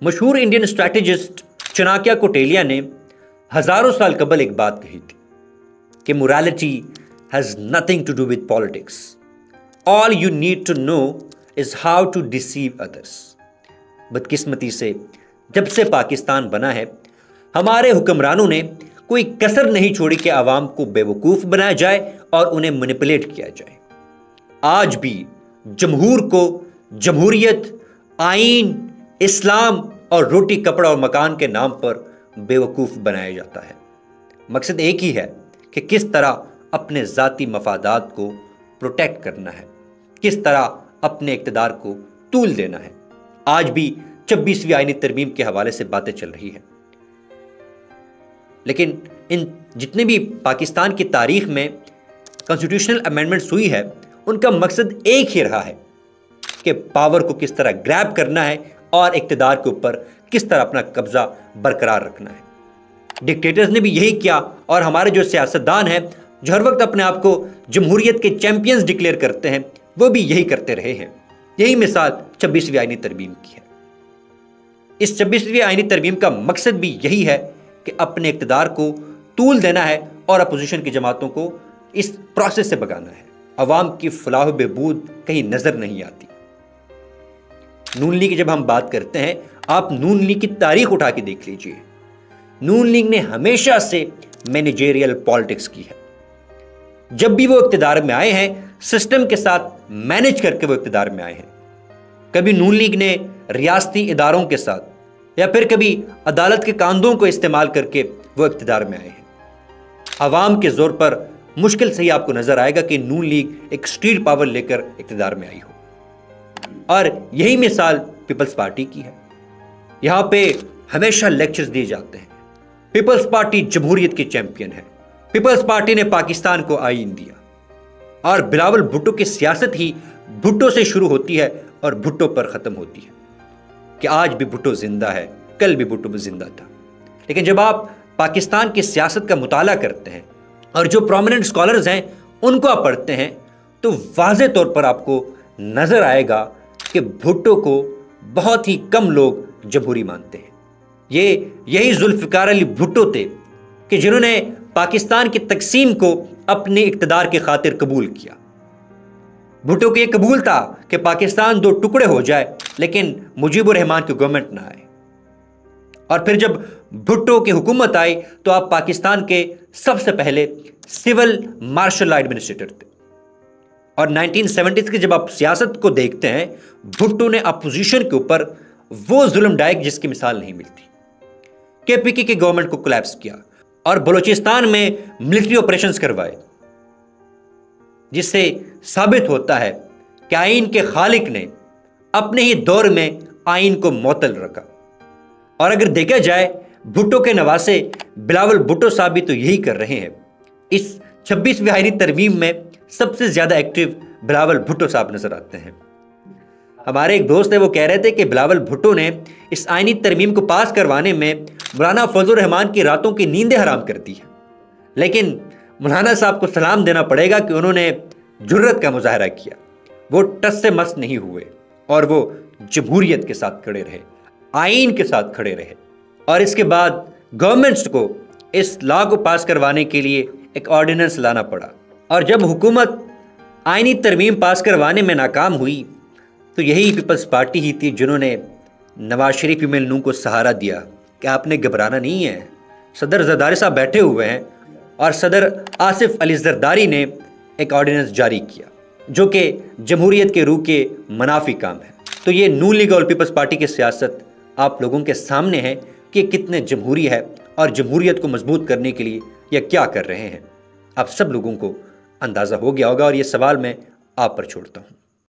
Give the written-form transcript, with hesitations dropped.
مشہور Indian strategist چناکیا کوٹیلیا نے ہزاروں سال قبل ایک بات کہی تھی کہ morality has nothing to do with politics. All you need to know is how to deceive others. بدقسمتی سے جب سے پاکستان بنا ہے ہمارے حکمرانوں نے کوئی کسر نہیں چھوڑی کہ عوام کو بے وقوف بنایا جائے اور انہیں مینیپولیٹ کیا جائے۔ آج بھی جمہور کو جمہوریت، آئین، اسلام اور روٹی کپڑا اور مکان کے نام پر بے وقوف بنایا جاتا ہے۔ مقصد ایک ہی ہے کہ کس طرح اپنے ذاتی مفادات کو پروٹیکٹ کرنا ہے، کس طرح اپنے اقتدار کو طول دینا ہے۔ آج بھی 26ویں آئینی ترمیم کے حوالے سے باتیں چل رہی ہیں، لیکن ان جتنے بھی پاکستان کی تاریخ میں کانسٹیٹیوشنل امینڈمنٹس ہوئی ہے ان کا مقصد ایک ہی رہا ہے کہ پاور کو کس طرح گریب کرنا ہے اور اقتدار کے اوپر کس طرح اپنا قبضہ برقرار رکھنا ہے۔ ڈکٹیٹرز نے بھی یہی کیا، اور ہمارے جو سیاستدان ہیں جو ہر وقت اپنے آپ کو جمہوریت کے چیمپئنز ڈکلیئر کرتے ہیں وہ بھی یہی کرتے رہے ہیں۔ یہی مثال 26ویں آئینی ترمیم کی ہے۔ اس 26ویں آئینی ترمیم کا مقصد بھی یہی ہے کہ اپنے اقتدار کو طول دینا ہے اور اپوزیشن کی جماعتوں کو اس پروسیس سے بگانا ہے۔ عوام کی فلاح و بہبود کہیں نظر نہیں آتی۔ نون لیگ کی جب ہم بات کرتے ہیں، آپ نون لیگ کی تاریخ اٹھا کے دیکھ لیجئے۔ نون لیگ نے ہمیشہ سے مینیجریل پالیٹکس کی ہے۔ جب بھی وہ اقتدار میں آئے ہیں سسٹم کے ساتھ مینج کر کے وہ اقتدار میں آئے ہیں۔ کبھی نون لیگ نے ریاستی اداروں کے ساتھ یا پھر کبھی عدالت کے قاندوں کو استعمال کر کے وہ اقتدار میں آئے ہیں۔ عوام کے زور پر مشکل سے ہی آپ کو نظر آئے گا کہ نون لیگ ایک اسٹریٹ پاور لے کر اقتدار میں آئی ہو، اور یہی مثال پیپلز پارٹی کی ہے۔ یہاں پہ ہمیشہ لیکچرز دیے جاتے ہیں، پیپلز پارٹی جمہوریت کی چیمپئن ہے، پیپلز پارٹی نے پاکستان کو آئین دیا، اور بلاول بھٹو کی سیاست ہی بھٹو سے شروع ہوتی ہے اور بھٹو پر ختم ہوتی ہے کہ آج بھی بھٹو زندہ ہے، کل بھی بھٹو زندہ تھا۔ لیکن جب آپ پاکستان کی سیاست کا مطالعہ کرتے ہیں اور جو پرومیننٹ اسکالرز ہیں ان کو آپ پڑھتے ہیں تو واضح طور پر آپ کو نظر آئے گا کہ بھٹو کو بہت ہی کم لوگ جمہوری مانتے ہیں۔ یہی ذوالفقار علی بھٹو تھے کہ جنہوں نے پاکستان کی تقسیم کو اپنے اقتدار کی خاطر قبول کیا۔ بھٹو کو یہ قبول تھا کہ پاکستان 2 ٹکڑے ہو جائے لیکن مجیب الرحمان کی گورنمنٹ نہ آئے، اور پھر جب بھٹو کی حکومت آئی تو آپ پاکستان کے سب سے پہلے سول مارشل لا ایڈمنسٹریٹر تھے۔ اور 1970s کی جب آپ سیاست کو دیکھتے ہیں، بھٹو نے اپوزیشن کے اوپر وہ ظلم ڈھائے جس کی مثال نہیں ملتی۔ KPK کی گورنمنٹ کو کولیپس کیا اور بلوچستان میں ملٹری آپریشنز کروائے، جس سے ثابت ہوتا ہے کہ آئین کے خالق نے اپنے ہی دور میں آئین کو معطل رکھا۔ اور اگر دیکھا جائے بھٹو کے نواسے بلاول بھٹو صاحب بھی تو یہی کر رہے ہیں۔ اس 26ویں آئینی ترمیم میں سب سے زیادہ ایکٹیو بلاول بھٹو صاحب نظر آتے ہیں۔ ہمارے ایک دوست ہیں، وہ کہہ رہے تھے کہ بلاول بھٹو نے اس آئینی ترمیم کو پاس کروانے میں مولانا فضل الرحمان کی راتوں کی نیندیں حرام کر دی ہیں، لیکن مولانا صاحب کو سلام دینا پڑے گا کہ انہوں نے جرت کا مظاہرہ کیا، وہ ٹس سے مس نہیں ہوئے اور وہ جمہوریت کے ساتھ کھڑے رہے، آئین کے ساتھ کھڑے رہے۔ اور اس کے بعد گورنمنٹس کو اس لا کو پاس کروانے کے لیے ایک آرڈیننس لانا پڑا، اور جب حکومت آئینی ترمیم پاس کروانے میں ناکام ہوئی تو یہی پیپلز پارٹی ہی تھی جنہوں نے نواز شریف MLN کو سہارا دیا کہ آپ نے گھبرانا نہیں ہے۔ صدر زرداری صاحب بیٹھے ہوئے ہیں اور صدر آصف علی زرداری نے ایک آرڈیننس جاری کیا جو کہ جمہوریت کے روح کے منافی کام ہے۔ تو یہ نون لیگ اور پیپلز پارٹی کی سیاست آپ لوگوں کے سامنے ہے کہ کتنے جمہوری ہے اور جمہوریت کو مضبوط کرنے کے لیے یہ کیا کر رہے ہیں۔ آپ سب لوگوں کو اندازہ ہو گیا ہوگا، اور یہ سوال میں آپ پر چھوڑتا ہوں۔